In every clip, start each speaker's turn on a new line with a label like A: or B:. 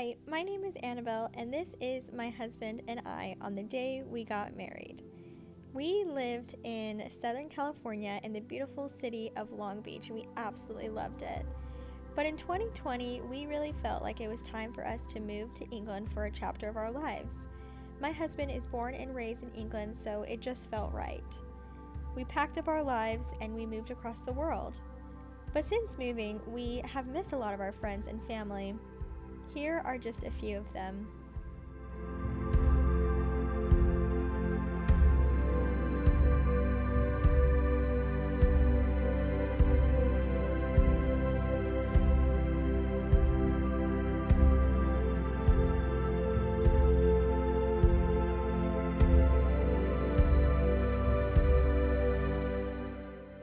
A: Hi, my name is Annabelle, and this is my husband and I on the day we got married. We lived in Southern California in the beautiful city of Long Beach, and we absolutely loved it. But in 2020, we really felt like it was time for us to move to England for a chapter of our lives. My husband is born and raised in England, so it just felt right. We packed up our lives and we moved across the world. But since moving, we have missed a lot of our friends and family. Here are just a few of them.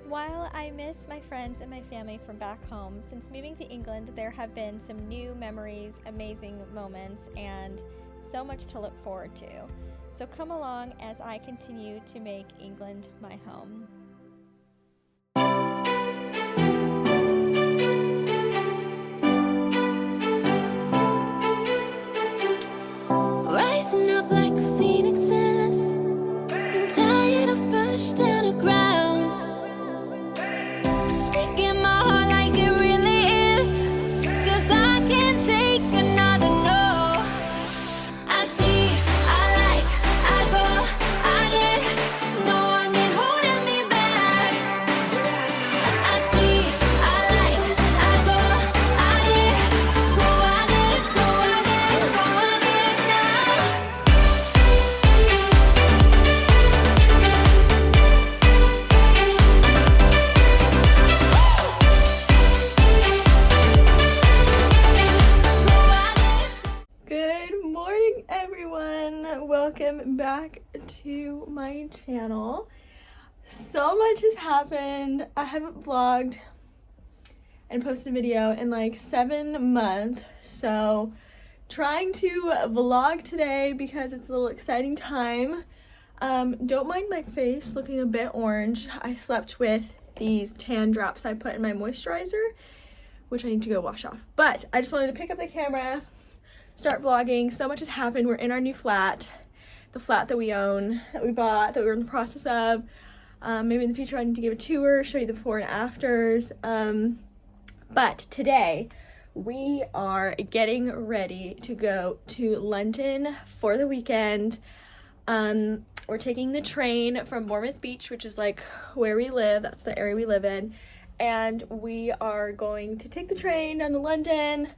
A: While I miss my friends and my family from back home, since moving to England, there have been some new memories, amazing moments, and so much to look forward to. So come along as I continue to make England my home.
B: Rising up like the phoenixes, been tired of pushed underground. Speaking my heart like it really is, 'cause I can't take another no. I see, I like, I go, I get, no one can hold me back. I see, I like, I go, I get, go, I get, go, I get, go, I get now.
A: Good morning, everyone. Welcome back to my channel. So much has happened. I haven't vlogged and posted a video in like 7 months, so trying to vlog today because it's a little exciting time. Don't mind my face looking a bit orange. I slept with these tan drops I put in my moisturizer, which I need to go wash off. But I just wanted to pick up the camera, start vlogging. So much has happened. We're in our new flat, the flat that we own, that we bought, that we're in the process of. Maybe in the future I need to give a tour, show you the before and afters. But today we are getting ready to go to London for the weekend. We're taking the train from Bournemouth Beach, which is like where we live. That's the area we live in. And we are going to take the train down to London,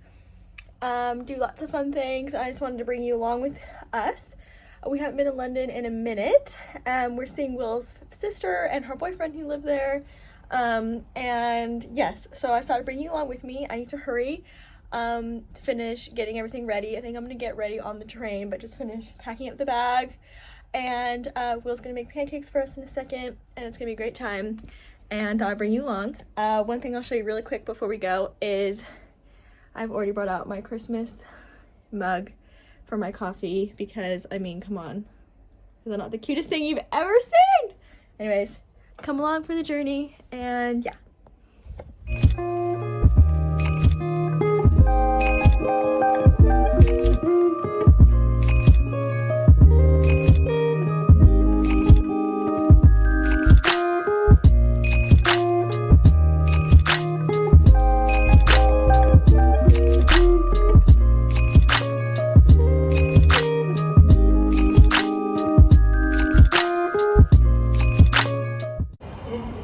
A: do lots of fun things. I just wanted to bring you along with us. We haven't been to London in a minute. We're seeing Will's sister and her boyfriend who live there. And yes, so I decided to bring you along with me. I need to hurry to finish getting everything ready. I think I'm gonna get ready on the train, but just finish packing up the bag. And Will's gonna make pancakes for us in a second, and it's gonna be a great time. And I'll bring you along. One thing I'll show you really quick before we go is I've already brought out my Christmas mug for my coffee because, I mean, come on. Is that not the cutest thing you've ever seen? Anyways, come along for the journey, and yeah.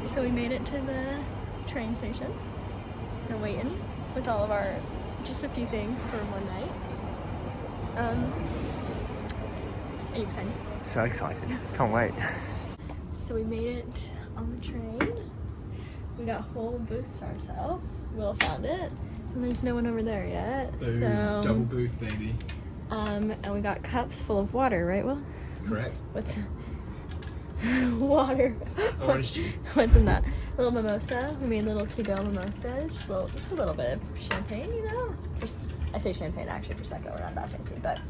A: So we made it to the train station. We're waiting with all of our, just a few things for one night. Are you excited?
C: So excited. Can't wait.
A: So we made it on the train. We got whole booths to ourselves. Will found it. And there's no one over there yet.
D: Ooh,
A: So
D: double booth, baby.
A: and we got cups full of water, right, Will?
D: Correct.
A: What's water?
D: Orange juice.
A: What's in that? A little mimosa. We made little to-go mimosas. Just a little bit of champagne, you know? I say champagne, actually, Prosecco. We're not that fancy, but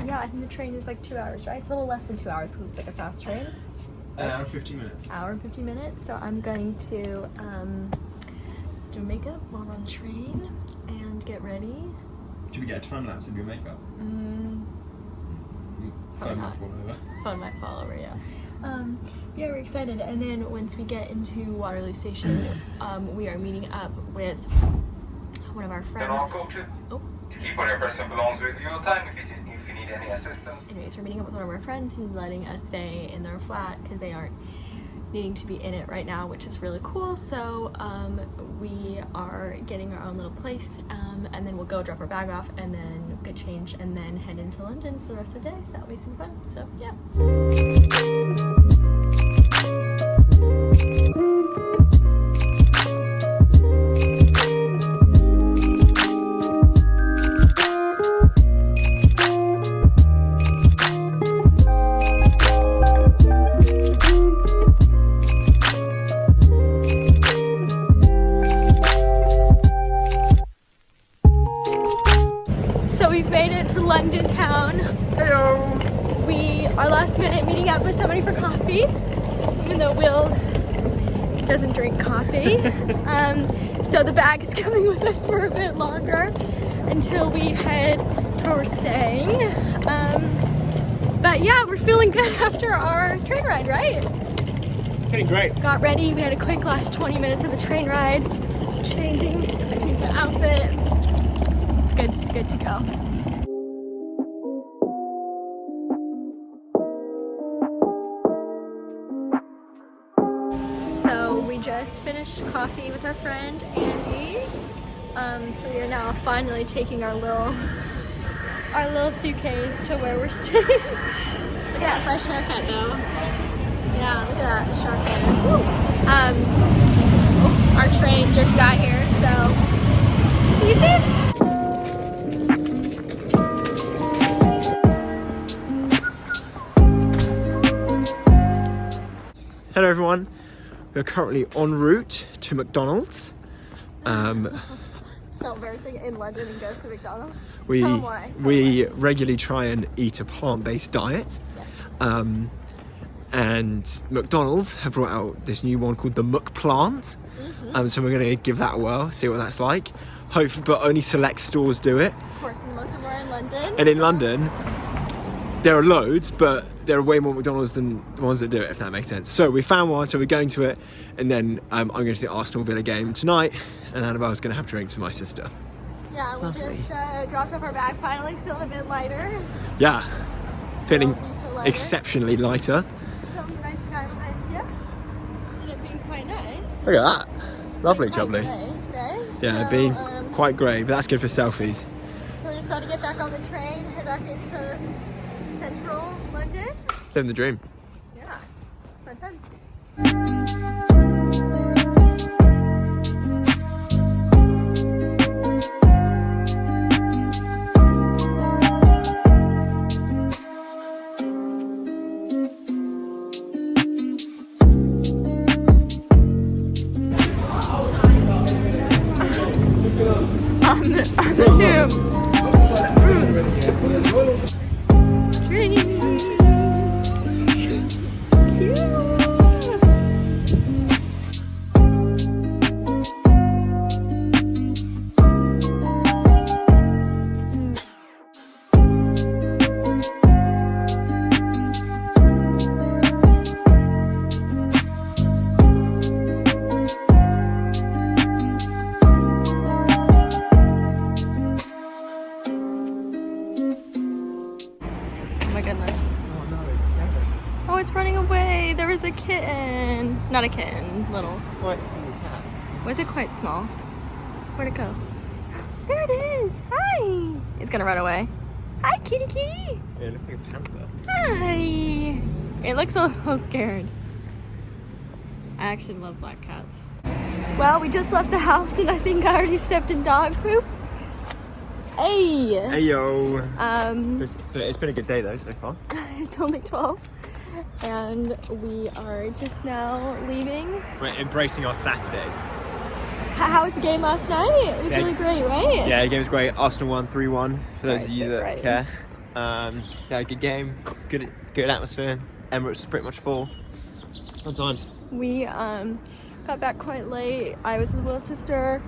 A: yeah, I think the train is like 2 hours, right? It's a little less than 2 hours because it's like a fast train.
D: An hour and 50 minutes.
A: Hour and 50 minutes. So I'm going to do makeup while on the train and get ready
D: Should we get a time lapse of your makeup?
A: Probably
D: Phone
A: not.
D: might fall over.
A: Phone might fall over, yeah. Yeah, we're excited. And then once we get into Waterloo Station, we are meeting up with one of our friends. Oh.
E: Keep all your personal belongings with you all the time if you need any assistance.
A: Anyways, we're meeting up with one of our friends who's letting us stay in their flat because they aren't needing to be in it right now, which is really cool. So we are getting our own little place, and then we'll go drop our bag off and then get changed and then head into London for the rest of the day. So that'll be some fun. So yeah. So we've made it to London town.
C: Heyo!
A: We are last minute meeting up with somebody for coffee, even though Will doesn't drink coffee. So the bag is coming with us for a bit longer until we head to where we're staying. But yeah, we're feeling good after our train ride, right?
C: Feeling great.
A: Got ready, we had a quick last 20 minutes of the train ride, changing into the outfit. It's good to go. So we just finished coffee with our friend Andy. So we are now finally taking our little suitcase to where we're staying. Look at that fresh haircut though. Yeah, look at that sharp hair. Woo. Our train just got here, so easy.
C: Hello everyone. We're currently en route to McDonald's.
A: So embarrassing in London and goes to McDonald's.
C: We
A: Tell 'em why.
C: regularly try and eat a plant-based diet. And McDonald's have brought out this new one called the McPlant. So we're going to give that a whirl, see what that's like. Hopefully, but only select stores do it.
A: Of course, and most of them are in London.
C: And in London, there are loads, but there are way more McDonald's than the ones that do it, if that makes sense. So we found one, so we're going to it, and then I'm going to the Arsenal Villa game tonight, and Annabelle's going to have drinks with my sister.
A: Yeah, we
C: Lovely.
A: just dropped off our bag finally, feeling a bit lighter.
C: Yeah, feeling
A: Do you feel lighter?
C: exceptionally lighter.
A: Some nice sky behind you, and it being quite nice.
C: Look at that. Lovely,
A: Quite
C: jubbly.
A: grey today.
C: Yeah,
A: so,
C: being quite grey, but that's good for selfies.
A: So we're just about to get back on the train, head back into central London.
C: Living the dream.
A: Yeah, fun times. On the tube. Trees. Oh my goodness.
C: Oh no, it's
A: Oh, it's running away. There was a kitten. Not a kitten, little.
C: quite small cat.
A: Was it quite small? Where'd it go? There it is. Hi. It's gonna run away. Hi, kitty kitty.
C: Yeah, it looks like a panther.
A: Hi. It looks a little scared. I actually love black cats. Well, we just left the house and I think I already stepped in dog poop. Hey.
C: Hey yo.
A: But
C: It's been a good day though so far.
A: it's only 12 and we are just now leaving.
C: We're embracing our Saturdays.
A: How was the game last night? It was
C: Yeah.
A: really great, right?
C: Yeah, the game was great. Arsenal won 3-1 for those of
A: Sounds
C: you
A: good,
C: that
A: right.
C: care. Yeah, good game. Good atmosphere. Emirates is pretty much full. Fun times.
A: We got back quite late. I was with Will's sister.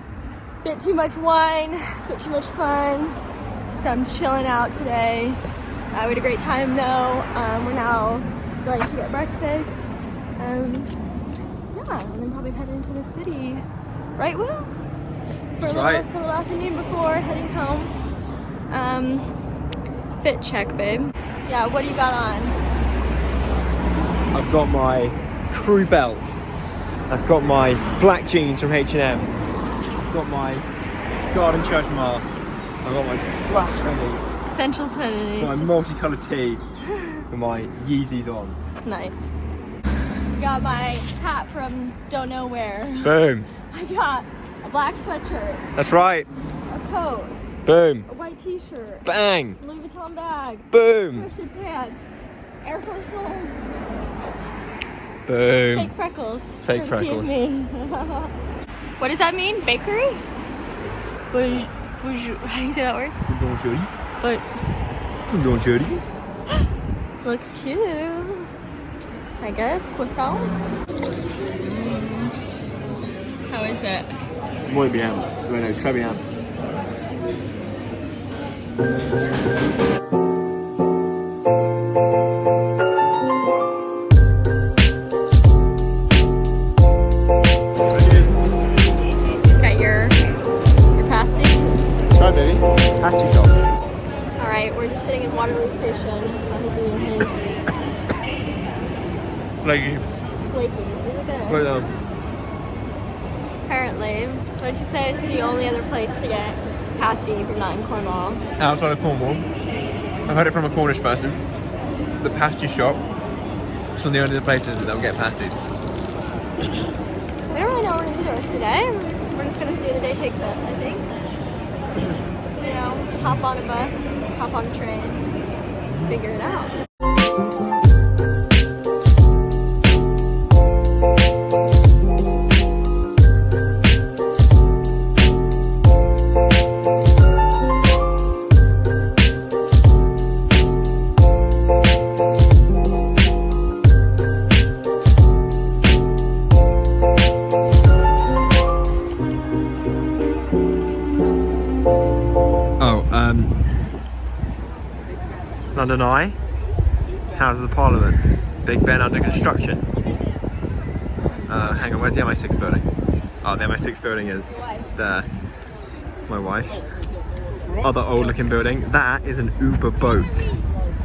A: Bit too much wine, bit too much fun. So I'm chilling out today. We had a great time though. We're now going to get breakfast. Yeah, and then probably head into the city. Right, Will? For
C: That's
A: a
C: right.
A: little afternoon before heading home. Fit check, babe. Yeah, what do you got on?
C: I've got my crew belt. I've got my black jeans from H&M. I've got my garden church mask. I've got my black hoodie.
A: Essentials hoodies.
C: My multicoloured tee. With my Yeezys on.
A: Nice. Got my hat from don't know where.
C: Boom.
A: I got a black sweatshirt,
C: That's right.
A: a coat,
C: Boom.
A: a white t-shirt,
C: Bang.
A: Louis Vuitton bag,
C: Boom.
A: thrifted pants, Air Force Ones,
C: Boom.
A: fake freckles.
C: Fake
A: courtesy of
C: freckles.
A: me. What does that mean? Bakery? How do you say that word? But looks cute. I guess croissants. How is it?
C: Muy bien. Bueno, très bien.
A: Got your pasty.
C: Try, baby. Pasty shop.
A: All right, we're just sitting in Waterloo Station while he's eating his
C: Flaky.
A: flaky. Look at that.
C: Right down.
A: Apparently, don't you say it's the only other place to get pasty if you're not in Cornwall?
C: Outside of Cornwall. I've heard it from a Cornish person. The pasty shop. It's one of the only places that will get pasties.
A: We don't really know what we're gonna do the rest of the day. We're just gonna see where the day takes us, I think. You know, hop on a bus, hop on a train, figure it out.
C: London Eye, Houses of Parliament, Big Ben under construction. Hang on, where's the MI6 building? Oh, the MI6 building is there. My wife. Other old looking building. That is an Uber boat.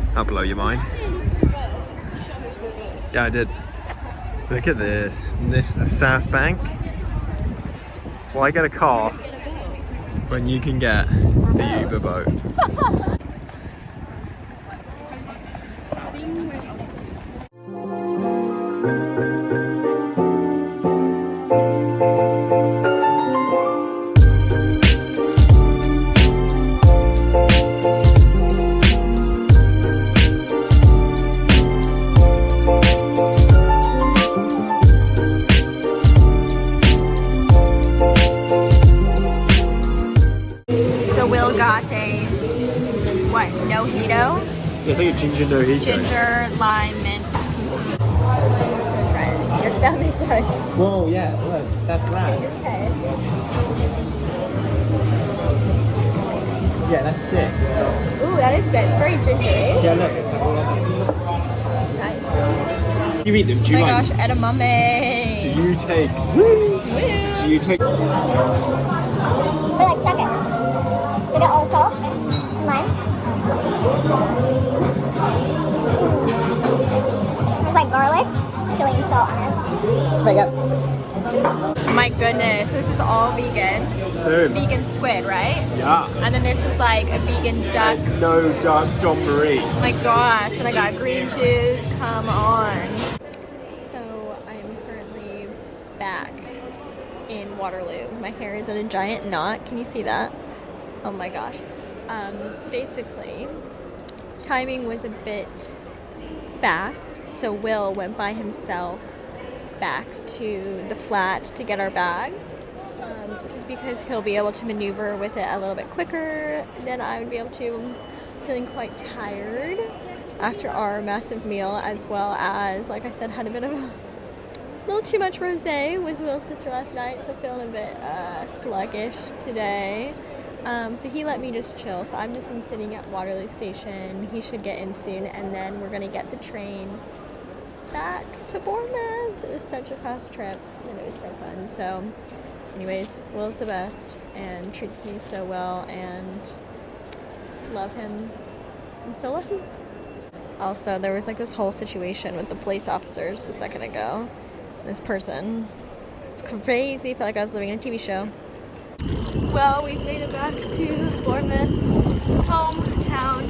C: That'll blow your mind. Yeah, I did. Look at this. This is the South Bank. Why get a car when you can get the Uber boat?
A: Will got a, what, mojito?
C: It's like a ginger mojito.
A: Ginger, lime, mint. Your stomach's sorry.
C: Whoa, yeah, look, that's rad.
A: Okay.
C: Yeah, that's sick.
A: Ooh, that is good. It's very gingery.
C: Yeah, look, it's like all of
A: Nice.
C: them. You eat them, do
A: Oh
C: you
A: my
C: like
A: gosh,
C: them?
A: edamame.
C: Do you take...
A: Woo.
C: Do you take...
F: But like suck it. Give it all the salt and lime. There's like garlic, chili, and salt on it.
C: There you go.
A: My goodness, this is all vegan.
C: Boom.
A: Vegan squid, right?
C: Yeah.
A: And then this is like a vegan duck.
C: And no dark John Marie.
A: Oh my gosh, and I got green juice, come on. So I am currently back in Waterloo. My hair is in a giant knot, can you see that? Oh my gosh. Basically, timing was a bit fast, so Will went by himself back to the flat to get our bag. Just because he'll be able to maneuver with it a little bit quicker than I would be able to. I'm feeling quite tired after our massive meal, as well as, like I said, had a bit of a little too much rosé with Will's sister last night, so feeling a bit sluggish today. So he let me just chill. So I've just been sitting at Waterloo Station. He should get in soon, and then we're gonna get the train back to Bournemouth. It was such a fast trip, and it was so fun. So, anyways, Will's the best and treats me so well, and love him. I'm so lucky. Also, there was like this whole situation with the police officers a second ago. This person. It's crazy. I felt like I was living in a TV show. Well, we've made it back to Bournemouth, hometown.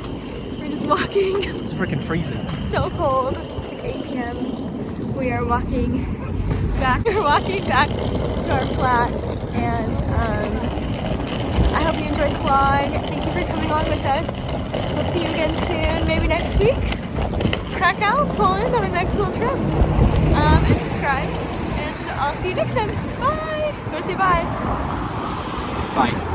A: We're just walking.
C: It's freaking freezing.
A: It's so cold. It's like 8 p.m. We are walking back. We're walking back to our flat, and I hope you enjoyed the vlog. Thank you for coming along with us. We'll see you again soon, maybe next week. Krakow, Poland on our next little trip. And subscribe. And I'll see you next time. Bye. Go say bye.
C: Bye.